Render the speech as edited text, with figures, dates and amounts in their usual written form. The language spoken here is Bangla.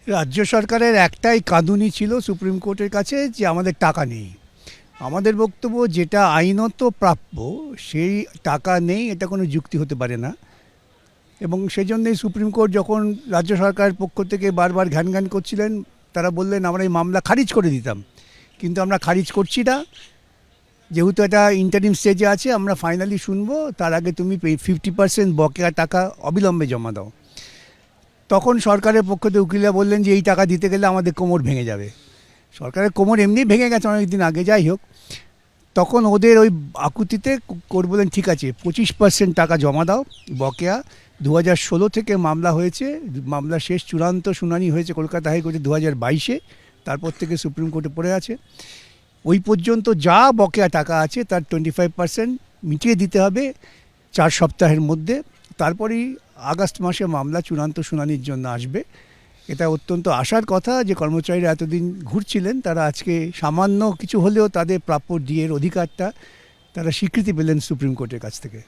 রাজ্য সরকারের একটাই কাঁদুনি ছিল সুপ্রিম কোর্টের কাছে যে আমাদের টাকা নেই। আমাদের বক্তব্য যেটা আইনত প্রাপ্য সেই টাকা নেই, এটা কোনো যুক্তি হতে পারে না। এবং সেই জন্যই সুপ্রিম কোর্ট যখন রাজ্য সরকারের পক্ষ থেকে বারবার ঘ্যান ঘ্যান করছিলেন, তারা বললেন আমরা এই মামলা খারিজ করে দিতাম, কিন্তু আমরা খারিজ করছি না। যেহেতু এটা ইন্টারিম স্টেজে আছে, আমরা ফাইনালি শুনবো, তার আগে তুমি 50% বকেয়া টাকা অবিলম্বে জমা দাও। তখন সরকারের পক্ষ থেকে উকিলরা বললেন যে এই টাকা দিতে গেলে আমাদের কোমর ভেঙে যাবে। সরকারের কোমর এমনি ভেঙে গেছে অনেক দিন আগে, যাই হোক। তখন ওদের ওই আকুতিতে কোর্ট বললেন ঠিক আছে 25% টাকা জমা দাও বকেয়া। 2016 থেকে মামলা হয়েছে, মামলা শেষ চূড়ান্ত শুনানি হয়েছে কলকাতা হাইকোর্টে 2022-এ, তারপর থেকে সুপ্রিম কোর্টে পড়ে আছে। ওই পর্যন্ত যা বকেয়া টাকা আছে তার 25% মিটিয়ে দিতে হবে 4 সপ্তাহের মধ্যে। তারপরেই আগস্ট মাসে মামলা চূড়ান্ত শুনানির জন্য আসবে। এটা অত্যন্ত আশার কথা যে কর্মচারীরা এতদিন ঘুরছিলেন, তারা আজকে সামান্য কিছু হলেও তাদের প্রাপ্য ডিএর অধিকারটা তারা স্বীকৃতি পেলেন সুপ্রিম কোর্টের কাছ থেকে।